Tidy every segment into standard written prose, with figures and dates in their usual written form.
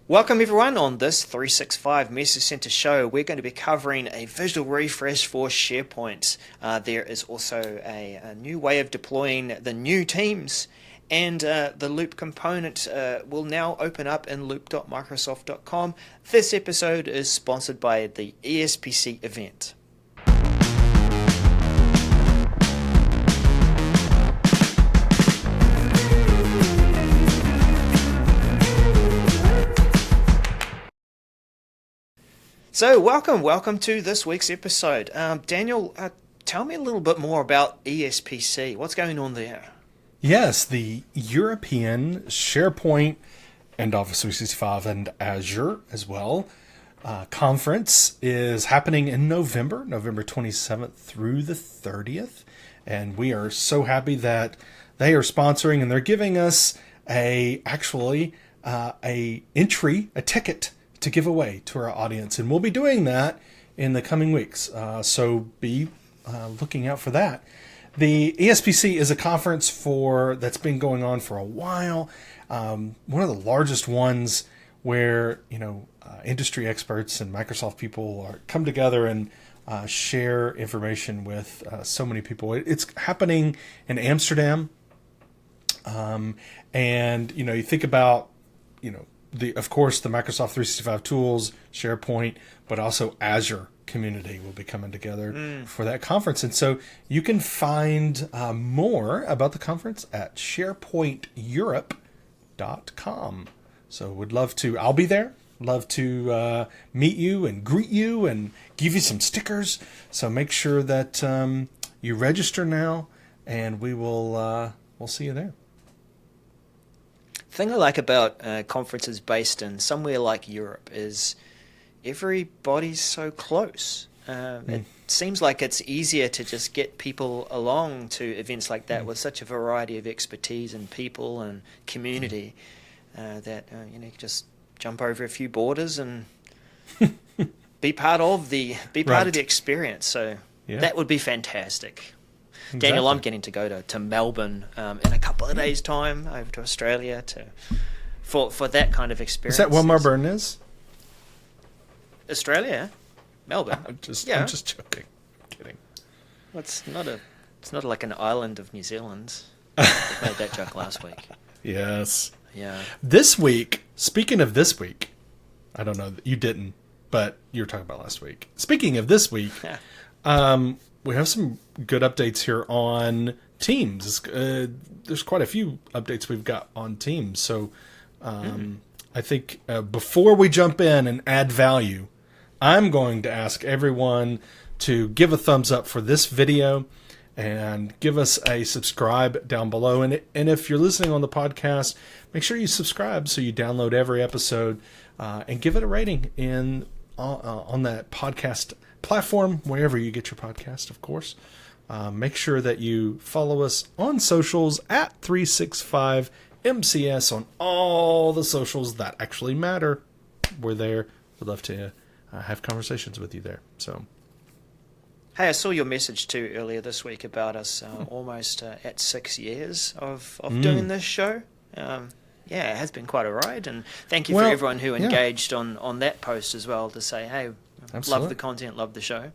Welcome everyone on this 365 Message Center show. We're going to be covering a visual refresh for SharePoint. There is also a new way of deploying the new teams, and the Loop component will now open up in loop.microsoft.com. This episode is sponsored by the ESPC event. So welcome to this week's episode. Daniel, tell me a little bit more about ESPC. What's going on there? Yes, the European SharePoint and Office 365 and Azure as well conference is happening in November 27th through the 30th. And we are so happy that they are sponsoring and they're giving us a ticket to give away to our audience, and we'll be doing that in the coming weeks. So be looking out for that. The ESPC is a conference that's been going on for a while. One of the largest ones where industry experts and Microsoft people come together and share information with so many people. It's happening in Amsterdam, and you think about of course, the Microsoft 365 tools, SharePoint, but also Azure community will be coming together for that conference. And so you can find more about the conference at SharePointEurope.com. So I'll be there. Love to meet you and greet you and give you some stickers. So make sure that you register now, and we'll see you there. The thing I like about conferences based in somewhere like Europe is everybody's so close. It seems like it's easier to just get people along to events like that with such a variety of expertise and people and community that you can just jump over a few borders and be part of the experience. So that would be fantastic. Exactly. Daniel, I'm getting to go to Melbourne in a couple of days' time over to Australia for that kind of experience. Is that where Melbourne is? Australia, Melbourne. I'm just joking. I'm kidding. Well, it's not like an island of New Zealand. I made that joke last week. Yes. Yeah. This week, speaking of this week, I don't know, you didn't, but you were talking about last week. Speaking of this week, we have some good updates here on Teams. There's quite a few updates we've got on Teams. So I think before we jump in and add value, I'm going to ask everyone to give a thumbs up for this video and give us a subscribe down below. And if you're listening on the podcast, make sure you subscribe so you download every episode and give it a rating on that podcast platform, wherever you get your podcast, of course. Make sure that you follow us on socials at 365MCS on all the socials that actually matter. We're there. We'd love to have conversations with you there. So, hey, I saw your message too earlier this week about us almost at 6 years of doing this show. It has been quite a ride, and thank you for everyone who engaged on that post as well to say, hey, absolutely. Love the content, love the show.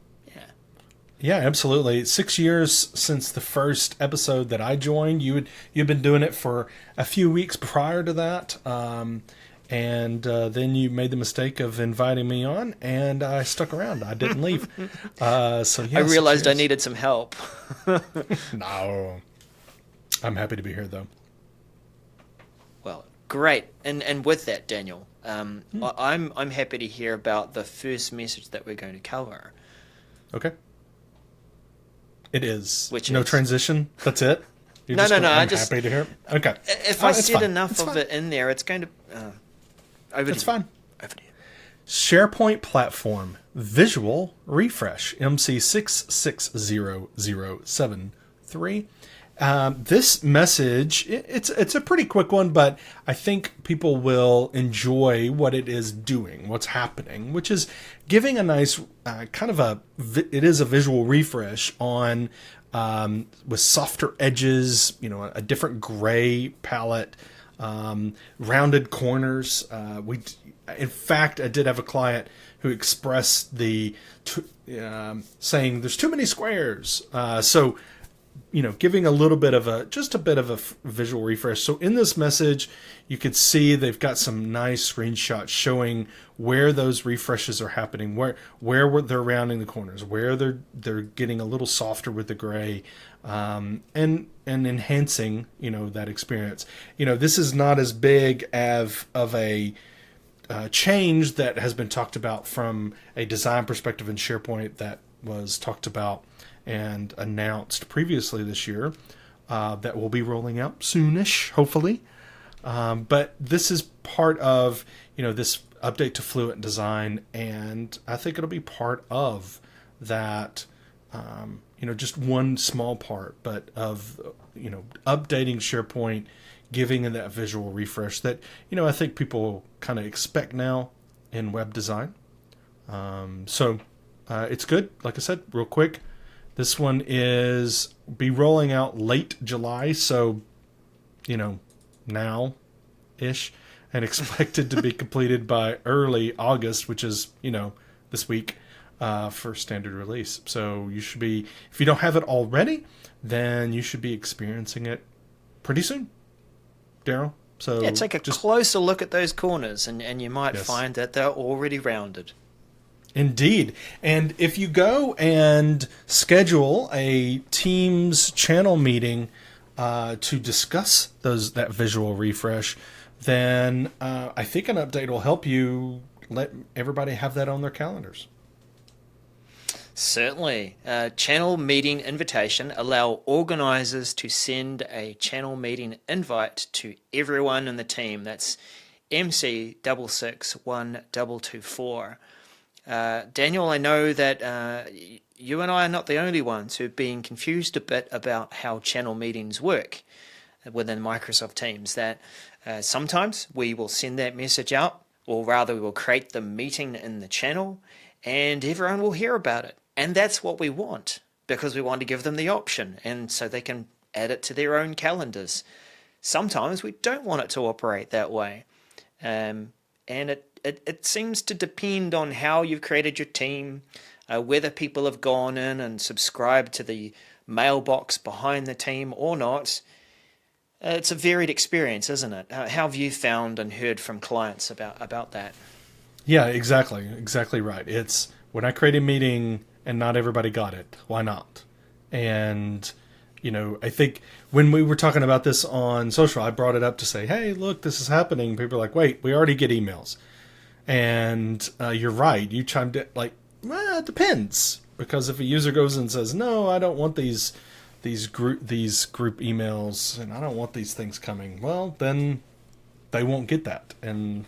Yeah, absolutely. 6 years since the first episode that I joined. You'd been doing it for a few weeks prior to that, and then you made the mistake of inviting me on, and I stuck around. I didn't leave. I realized I needed some help. No, I'm happy to be here though. Well, great. And with that, Daniel, I'm happy to hear about the first message that we're going to cover. Okay. It is. Transition. That's it. I'm happy to hear it. Okay. If I said enough of it in there, it's going to. That's fine. Over to you. SharePoint platform visual refresh MC66007. This message, it's a pretty quick one, but I think people will enjoy what it is doing, what's happening, which is giving a nice it is a visual refresh on with softer edges, a different gray palette, rounded corners. In fact, I did have a client who expressed saying there's too many squares. So, giving a bit of a visual refresh. So in this message, you could see they've got some nice screenshots showing where those refreshes are happening, where they're rounding the corners, where they're getting a little softer with the gray, and enhancing, that experience. This is not as big of a change that has been talked about from a design perspective in SharePoint that was talked about and announced previously this year, that will be rolling out soonish, hopefully. But this is part of, this update to Fluent Design, and I think it'll be part of that, just one small part, but of, updating SharePoint, giving it that visual refresh that, I think people kind of expect now in web design. So it's good. Like I said, real quick, this one be rolling out late July, so, now-ish, and expected to be completed by early August, which is, this week, for standard release. So you should be, if you don't have it already, then you should be experiencing it pretty soon, Daryl. So yeah, take a closer look at those corners, and you might find that they're already rounded. Indeed. And if you go and schedule a Teams channel meeting to discuss that visual refresh, then I think an update will help you let everybody have that on their calendars. Certainly. Channel meeting invitation allow organizers to send a channel meeting invite to everyone in the team. That's MC66124. Daniel, I know that you and I are not the only ones who've been confused a bit about how channel meetings work within Microsoft Teams, that sometimes we will send that message out, or rather we will create the meeting in the channel, and everyone will hear about it. And that's what we want, because we want to give them the option, and so they can add it to their own calendars. Sometimes we don't want it to operate that way. And it seems to depend on how you've created your team, whether people have gone in and subscribed to the mailbox behind the team or not. It's a varied experience, isn't it? How have you found and heard from clients about that? Yeah, exactly right. It's when I create a meeting and not everybody got it, why not? And, I think when we were talking about this on social, I brought it up to say, hey, look, this is happening. People are like, wait, we already get emails. And you're right. You chimed in like, well, it depends. Because if a user goes and says, no, I don't want these group emails, and I don't want these things coming, well, then they won't get that. And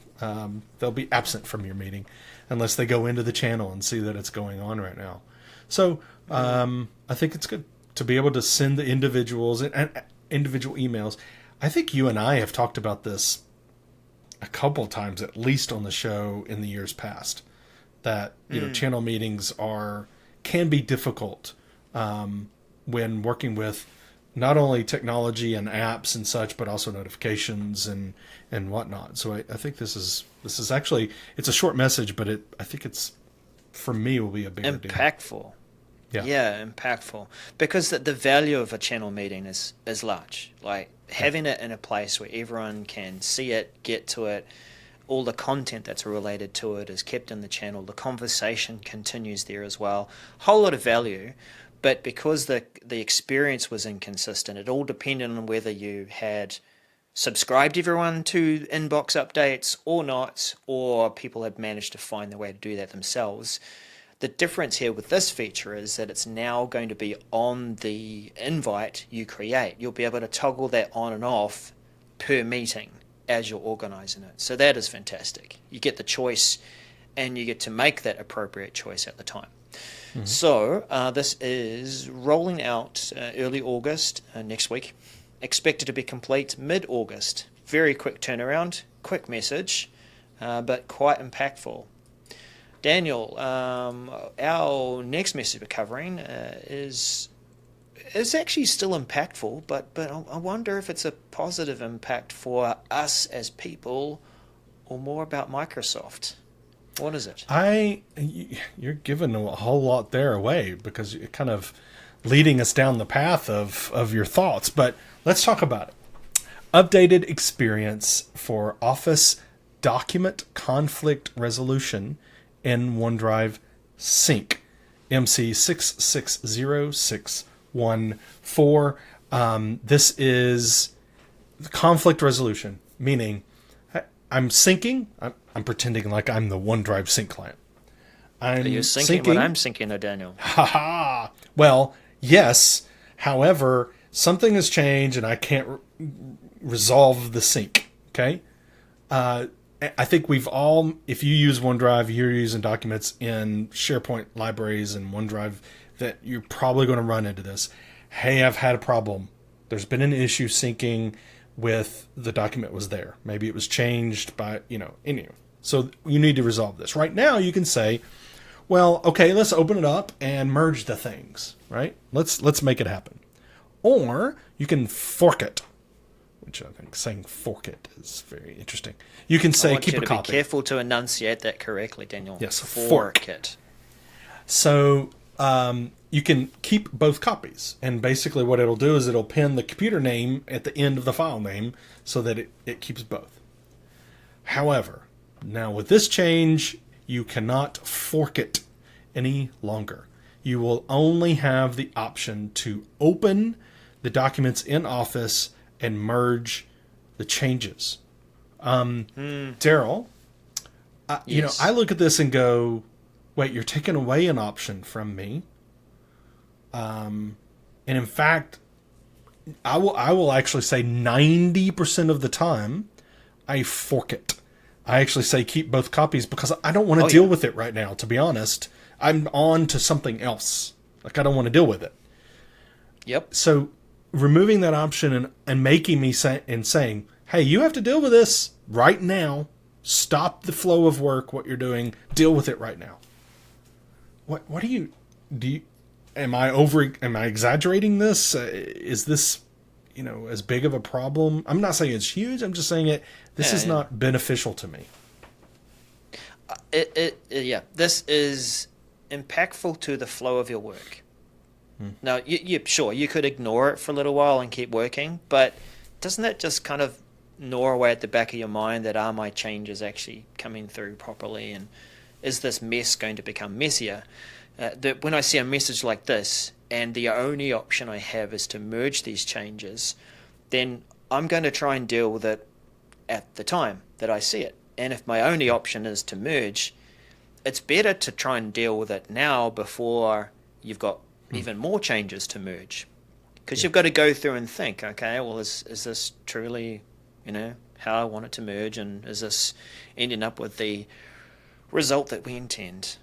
they'll be absent from your meeting unless they go into the channel and see that it's going on right now. So I think it's good to be able to send the individuals and individual emails. I think you and I have talked about this a couple times, at least on the show in the years past, that channel meetings can be difficult when working with not only technology and apps and such, but also notifications and whatnot. So I think this is actually, it's a short message, but I think it's, for me, will be a bigger deal. Impactful. Yeah, impactful. Because the value of a channel meeting is large. Like having it in a place where everyone can see it, get to it, all the content that's related to it is kept in the channel. The conversation continues there as well. Whole lot of value. But because the experience was inconsistent, it all depended on whether you had subscribed everyone to inbox updates or not, or people had managed to find their way to do that themselves. The difference here with this feature is that it's now going to be on the invite you create. You'll be able to toggle that on and off per meeting as you're organizing it. So that is fantastic. You get the choice, and you get to make that appropriate choice at the time. Mm-hmm. So this is rolling out early August next week. Expected to be complete mid-August. Very quick turnaround, quick message, but quite impactful. Daniel, our next message we're covering is it's actually still impactful, but I wonder if it's a positive impact for us as people, or more about Microsoft. What is it? You're giving a whole lot there away because you're kind of leading us down the path of your thoughts. But let's talk about it. Updated experience for Office document conflict resolution in OneDrive Sync. MC 660614. This is conflict resolution, meaning I'm syncing. I'm pretending like I'm the OneDrive sync client. Are you syncing what I'm syncing, Daniel? Haha. Well, yes. However, something has changed and I can't resolve the sync. Okay. I think we've all, if you use OneDrive, you're using documents in SharePoint libraries and OneDrive, that you're probably going to run into this. Hey, I've had a problem. There's been an issue syncing with the document was there. Maybe it was changed by, anyway. So you need to resolve this. Right now you can say, well, okay, let's open it up and merge the things, right? Let's make it happen. Or you can fork it, which I think saying fork it is very interesting. You can say keep a copy. Be careful to enunciate that correctly, Daniel. Yes, fork it. So you can keep both copies, and basically what it'll do is it'll pin the computer name at the end of the file name so that it keeps both. However, now with this change, you cannot fork it any longer. You will only have the option to open the documents in Office and merge the changes. Daryl, Yes. I look at this and go, wait, you're taking away an option from me. And in fact, I will actually say 90% of the time, I fork it. I actually say keep both copies because I don't want to deal with it right now, to be honest. I'm on to something else. Like, I don't want to deal with it. Yep. So removing that option and making me saying, hey, you have to deal with this right now. Stop the flow of work, what you're doing. Deal with it right now. What do you am I exaggerating this? Is this, as big of a problem? I'm not saying it's huge. I'm just saying this is not beneficial to me. This is impactful to the flow of your work. Now, sure, you could ignore it for a little while and keep working, but doesn't that just kind of gnaw away at the back of your mind that are my changes actually coming through properly, and is this mess going to become messier? When I see a message like this and the only option I have is to merge these changes, then I'm going to try and deal with it at the time that I see it. And if my only option is to merge, it's better to try and deal with it now before you've got even more changes to merge. Because you've got to go through and think, okay, well, is this truly, how I want it to merge, and is this ending up with the result that we intend?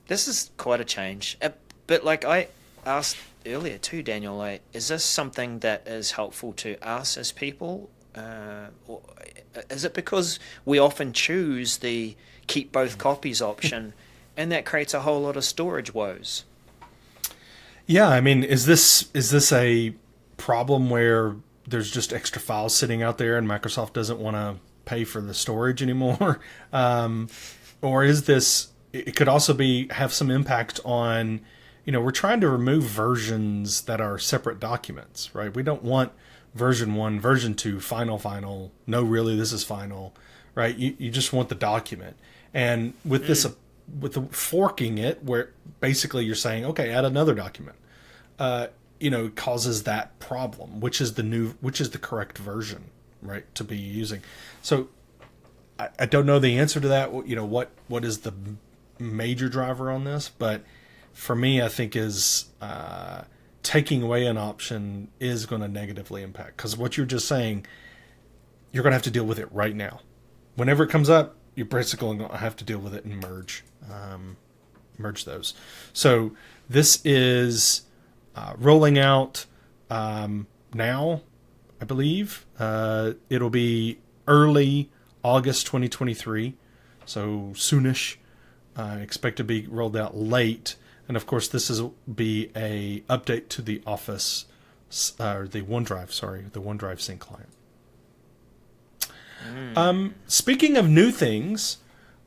This is quite a change. But like I asked earlier too, Daniel, is this something that is helpful to us as people? Or is it because we often choose the keep both copies option and that creates a whole lot of storage woes? Yeah, I mean, is this a problem where there's just extra files sitting out there and Microsoft doesn't want to pay for the storage anymore? Or is this, it could also have some impact on, we're trying to remove versions that are separate documents, right? We don't want version 1, version 2, final. No, really, this is final, right? You just want the document. And with this, with the forking it, where basically you're saying, okay, add another document, causes that problem, which is the correct version, right, to be using. So I don't know the answer to that. What is the major driver on this? But for me, I think is taking away an option is going to negatively impact, because what you're just saying, you're going to have to deal with it right now. Whenever it comes up, you're basically going to have to deal with it and merge those. So this is rolling out now, I believe. It'll be early August 2023, so soonish. Expect to be rolled out late And of course, this is be a update to the Office, or the OneDrive sync client. Speaking of new things,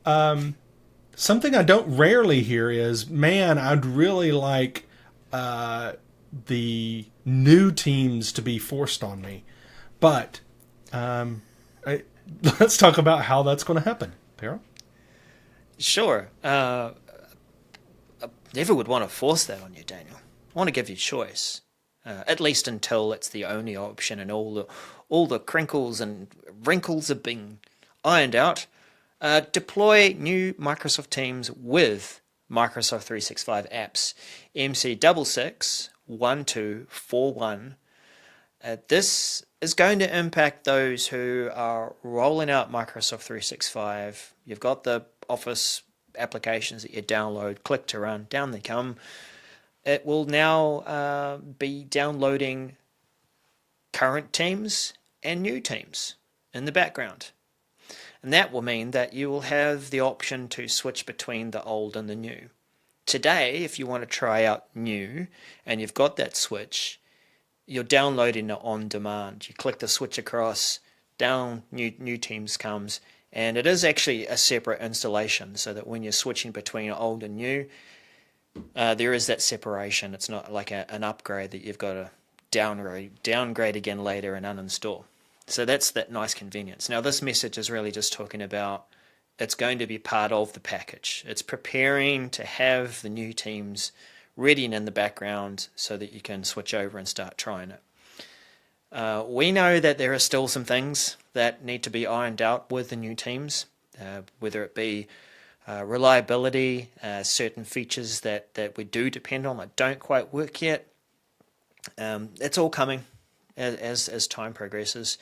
something I don't rarely hear is, man, I'd really like the new teams to be forced on me. But let's talk about how that's going to happen. Peril? Sure. I never would want to force that on you, Daniel. I want to give you choice, at least until it's the only option and all the crinkles and wrinkles are being ironed out. Deploy new Microsoft Teams with Microsoft 365 apps. MC6661241. This is going to impact those who are rolling out Microsoft 365. You've got the Office applications that you download, click to run, down they come. It will now be downloading current teams and new teams in the background. And that will mean that you will have the option to switch between the old and the new. Today, if you want to try out new and you've got that switch, you're downloading it on demand. You click the switch across, down, new teams comes, and it is actually a separate installation so that when you're switching between old and new, there is that separation. It's not like an upgrade that you've got to downgrade again later and uninstall. So that's that nice convenience. Now this message is really just talking about it's going to be part of the package. It's preparing to have the new teams ready and in the background so that you can switch over and start trying it. We know that there are still some things that need to be ironed out with the new teams, whether it be reliability, certain features that we do depend on that don't quite work yet. It's all coming as time progresses.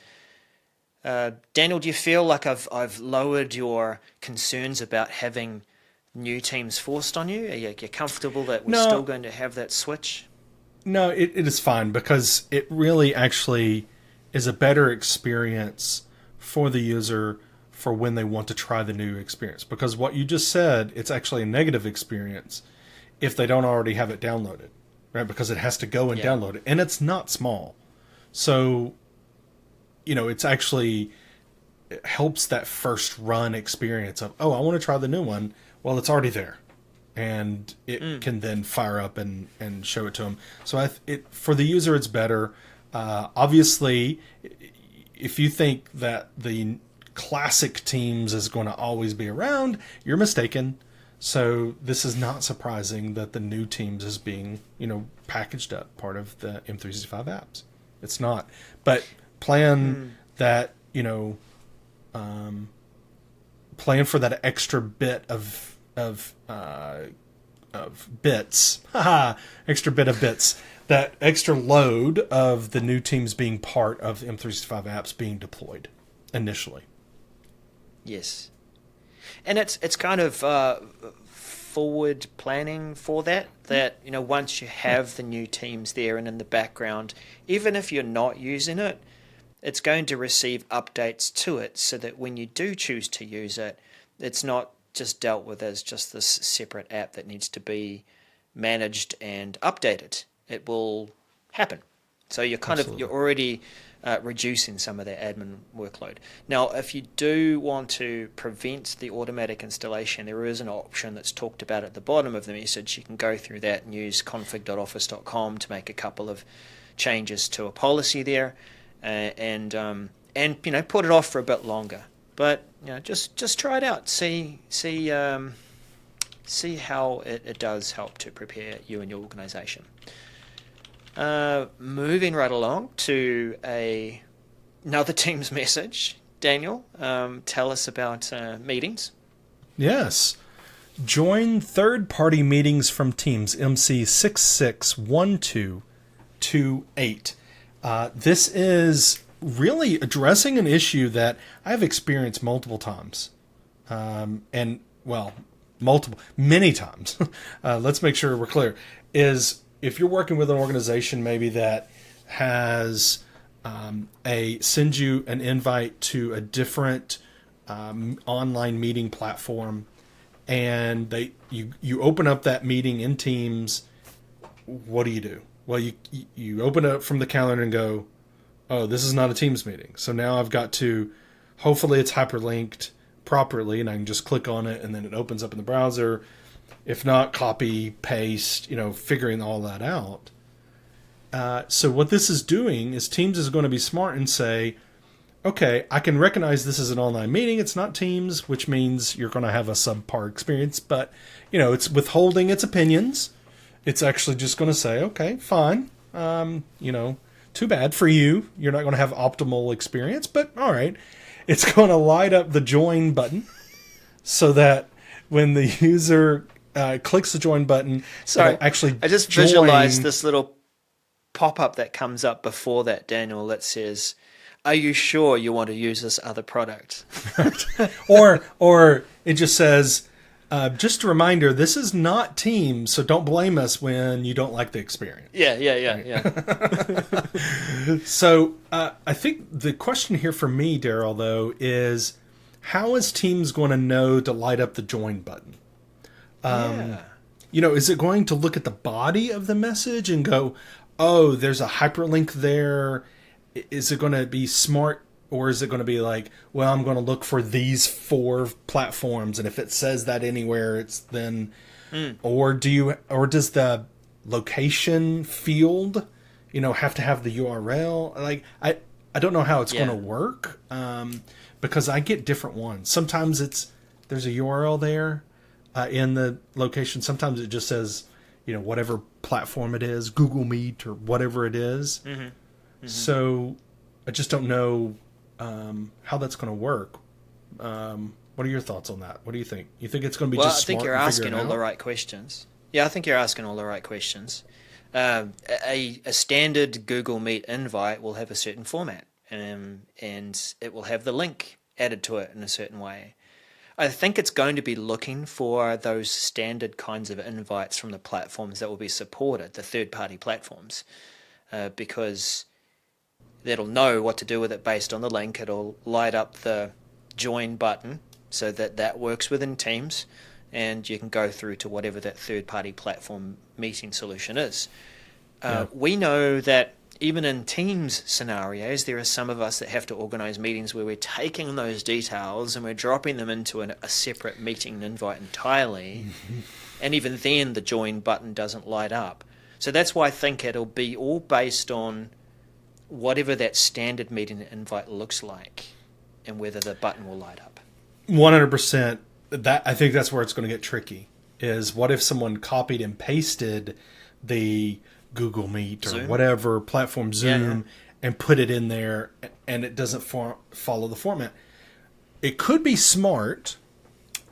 Daniel, do you feel like I've lowered your concerns about having new teams forced on you? Are you comfortable that we're still going to have that switch? No, it is fine because it really actually is a better experience for the user for when they want to try the new experience. Because what you just said, it's actually a negative experience if they don't already have it downloaded, right? Because it has to go and download it. And it's not small. So, it's actually, it helps that first run experience of, oh, I want to try the new one. Well, it's already there. And it can then fire up and show it to them. So for the user, it's better. Obviously, if you think that the classic Teams is going to always be around, you're mistaken. So this is not surprising that the new Teams is being, packaged up, part of the M365 apps. It's not. But plan that, plan for that extra bit of bits, extra bit of bits, that extra load of the new Teams being part of the M365 apps being deployed initially. Yes, and it's kind of forward planning for that. Once you have the new Teams there and in the background, even if you're not using it, it's going to receive updates to it so that when you do choose to use it, it's not just dealt with as just this separate app that needs to be managed and updated. It will happen. So you're you're already reducing some of that admin workload. Now, if you do want to prevent the automatic installation, there is an option that's talked about at the bottom of the message. You can go through that and use config.office.com to make a couple of changes to a policy there, and put it off for a bit longer. But just try it out. See how it does help to prepare you and your organization. Moving right along to another Teams message. Daniel, tell us about meetings. Yes. Join third-party meetings from Teams, MC661228. This is really addressing an issue that I've experienced multiple times. Many times. Let's make sure we're clear. Is if you're working with an organization maybe that has sends you an invite to a different online meeting platform, and you open up that meeting in Teams. What do? Well, you open it up from the calendar and go, oh, this is not a Teams meeting. So now I've got to, hopefully it's hyperlinked properly, and I can just click on it, and then it opens up in the browser. If not, copy, paste, figuring all that out. So what this is doing is Teams is going to be smart and say, okay, I can recognize this is an online meeting. It's not Teams, which means you're going to have a subpar experience. But, it's withholding its opinions. It's actually just going to say, okay, fine. Too bad for you. You're not going to have optimal experience, but all right. It's going to light up the join button so that when the user clicks the join button, sorry, actually I just visualized this little pop-up that comes up before that, Daniel, that says, are you sure you want to use this other product? or it just says, just a reminder, this is not Teams, so don't blame us when you don't like the experience. Yeah. So I think the question here for me, Daryl, though, is how is Teams going to know to light up the join button? Is it going to look at the body of the message and go, oh, there's a hyperlink there? Is it going to be smart, or is it going to be like, well, I'm going to look for these 4 platforms, and if it says that anywhere, it's then, or does the location field, have to have the URL? Like, I don't know how it's going to work, because I get different ones. Sometimes there's a URL there in the location. Sometimes it just says, whatever platform it is, Google Meet or whatever it is. Mm-hmm. Mm-hmm. So I just don't know how that's going to work. What are your thoughts on that? What do you think? You think it's going to be just smart? I think you're asking all the right questions. Yeah, I think you're asking all the right questions. A standard Google Meet invite will have a certain format, and it will have the link added to it in a certain way. I think it's going to be looking for those standard kinds of invites from the platforms that will be supported, the third-party platforms, because that'll know what to do with it based on the link. It'll light up the join button so that works within Teams, and you can go through to whatever that third-party platform meeting solution is. We know that even in Teams scenarios, there are some of us that have to organize meetings where we're taking those details and we're dropping them into a separate meeting invite entirely, and even then the join button doesn't light up. So that's why I think it'll be all based on whatever that standard meeting invite looks like and whether the button will light up. 100%. I think that's where it's going to get tricky, is what if someone copied and pasted the Google Meet or Zoom? Whatever platform, Zoom, and put it in there, and it doesn't follow the format. It could be smart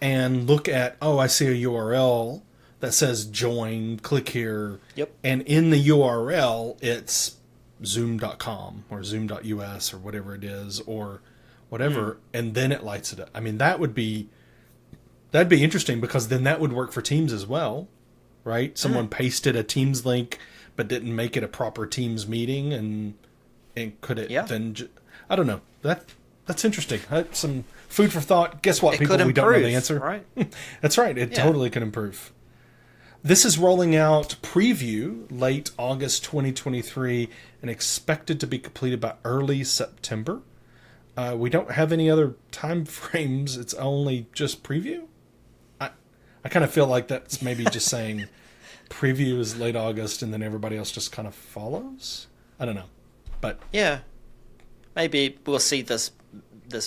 and look at, I see a URL that says join, click here. Yep. And in the URL, it's zoom.com or zoom.us or whatever it is, or whatever, and then it lights it up. I mean, that'd be interesting, because then that would work for Teams as well, right? Someone pasted a Teams link but didn't make it a proper Teams meeting, and could it then? I don't know. That's interesting. Some food for thought. Guess what, people? We don't know the answer. Right? That's right. It totally can improve. This is rolling out preview late August 2023 and expected to be completed by early September. We don't have any other time frames. It's only just preview. I kind of feel like that's maybe just saying preview is late August and then everybody else just kind of follows. I don't know. But yeah, maybe we'll see this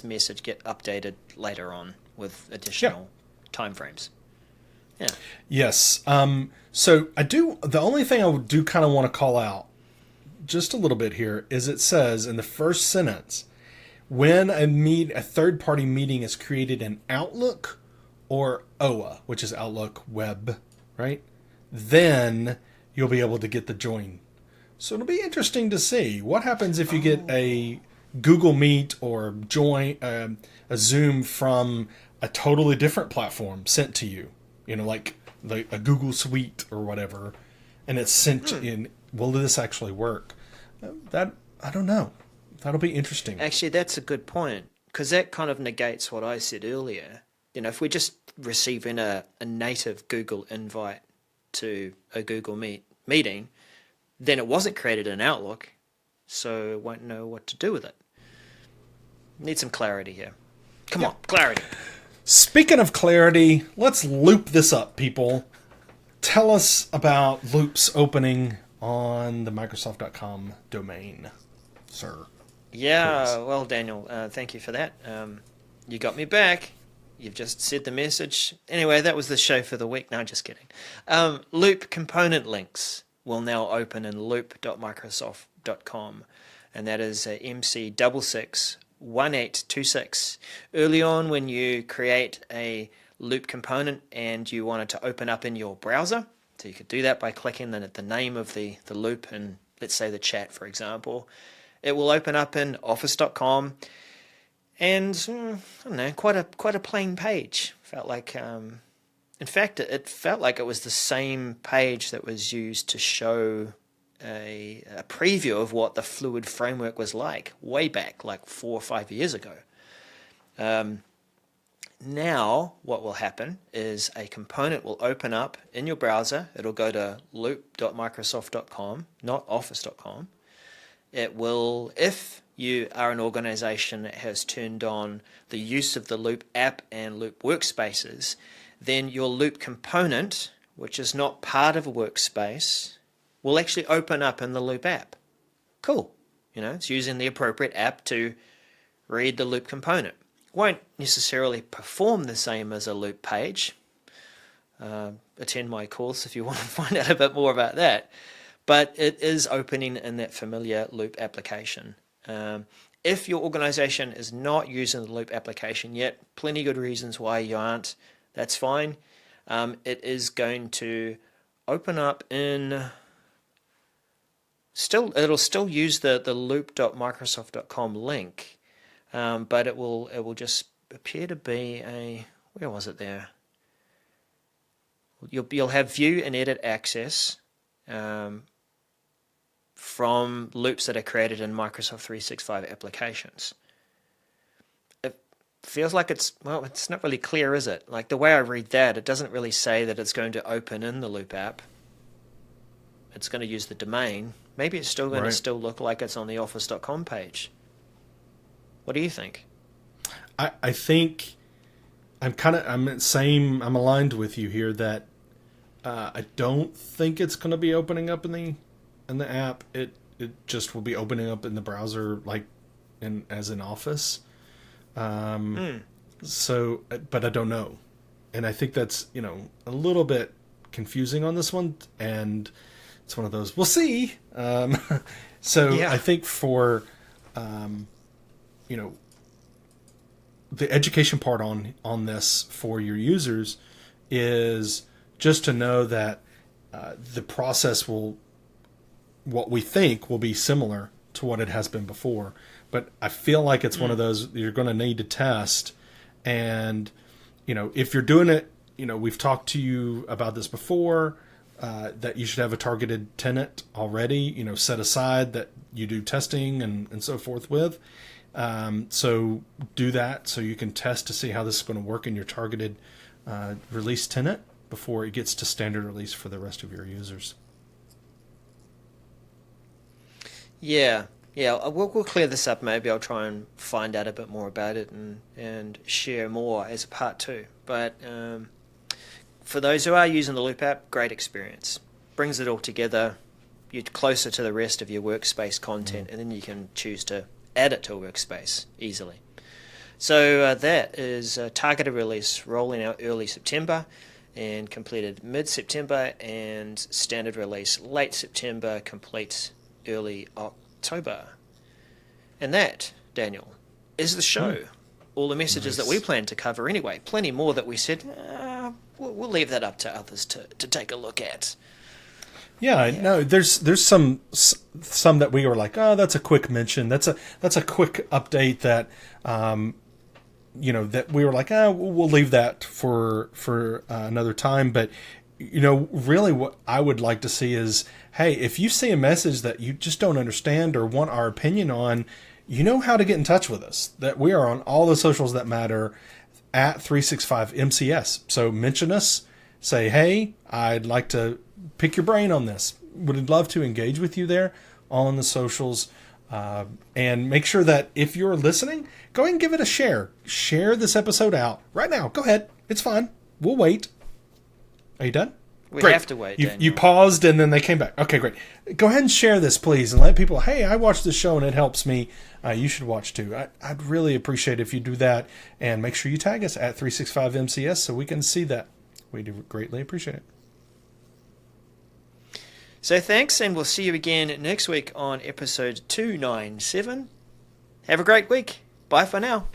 message get updated later on with additional time frames. Yeah. Yes. So the only thing I do kind of want to call out just a little bit here is it says in the first sentence, when a third-party meeting is created in Outlook or OWA, which is Outlook Web, right? Then you'll be able to get the join. So it'll be interesting to see what happens if you get a Google Meet or join a Zoom from a totally different platform sent to you. Like a Google Suite or whatever, and it's sent in. Will this actually work? That I don't know. That'll be interesting. Actually, that's a good point, because that kind of negates what I said earlier. if we're just receiving a native Google invite to a Google meeting, then it wasn't created in Outlook, so it won't know what to do with it. Need some clarity here. Come on, clarity. Speaking of clarity, let's loop this up, people. Tell us about loops opening on the Microsoft.com domain, sir. Yeah, Please. well, Daniel, thank you for that. You got me back. You've just said the message. Anyway, that was the show for the week. No, just kidding. Loop component links will now open in loop.microsoft.com, and that is MC661826. Early on, when you create a loop component and you want it to open up in your browser, so you could do that by clicking the name of the loop in, let's say, the chat, for example. It will open up in office.com, and I don't know, quite a plain page. Felt like, in fact, it felt like it was the same page that was used to show a preview of what the Fluid framework was like way back, like 4 or 5 years ago. Now, what will happen is a component will open up in your browser. It'll go to loop.microsoft.com, not office.com. It will, if you are an organization that has turned on the use of the Loop app and Loop workspaces, then your Loop component, which is not part of a workspace, will actually open up in the Loop app. Cool. It's using the appropriate app to read the Loop component. Won't necessarily perform the same as a Loop page. Attend my course if you want to find out a bit more about that. But it is opening in that familiar Loop application. If your organization is not using the Loop application yet, plenty good reasons why you aren't. That's fine. It is going to open up in... It'll still use the loop.microsoft.com link, but it will just appear to be a... Where was it there? You'll have view and edit access from loops that are created in Microsoft 365 applications. It feels like it's not really clear, is it? Like the way I read that, it doesn't really say that it's going to open in the Loop app. It's going to use the domain. Maybe it's still going to still look like it's on the office.com page. What do you think? I think I'm aligned with you here that I don't think it's going to be opening up in the app. It just will be opening up in the browser as an Office. So, but I don't know. And I think that's, a little bit confusing on this one, and it's one of those, we'll see. I think for, the education part on this for your users is just to know that the process what we think will be similar to what it has been before. But I feel like it's one of those you're going to need to test. And, if you're doing it, we've talked to you about this before, that you should have a targeted tenant already, set aside that you do testing and so forth with. So do that so you can test to see how this is going to work in your targeted release tenant before it gets to standard release for the rest of your users. Yeah, we'll clear this up. Maybe I'll try and find out a bit more about it and share more as a part 2. But for those who are using the Loop app, great experience. Brings it all together. You're closer to the rest of your workspace content, and then you can choose to add it to a workspace easily. So that is a targeted release rolling out early September and completed mid-September, and standard release late September, complete early October. And that, Daniel, is the show. All the messages that we planned to cover anyway. Plenty more that we said, we'll leave that up to others to take a look at. Yeah, no, there's some that we were like, oh, that's a quick mention. That's a quick update that, that we were like, we'll leave that for another time. But, really what I would like to see is, hey, if you see a message that you just don't understand or want our opinion on, you know how to get in touch with us. That we are on all the socials that matter. at 365MCS. So mention us, say, hey, I'd like to pick your brain on this. Would love to engage with you there on the socials. And make sure that if you're listening, go ahead and give it a share. Share this episode out right now. Go ahead. It's fine. We'll wait. Are you done? We Great. have to wait. You paused and then they came back. Okay, great. Go ahead and share this, please, and let people, hey, I watched this show and it helps me. You should watch too. I'd really appreciate it if you do that. And make sure you tag us at 365MCS so we can see that. We do greatly appreciate it. So thanks, and we'll see you again next week on episode 297. Have a great week. Bye for now.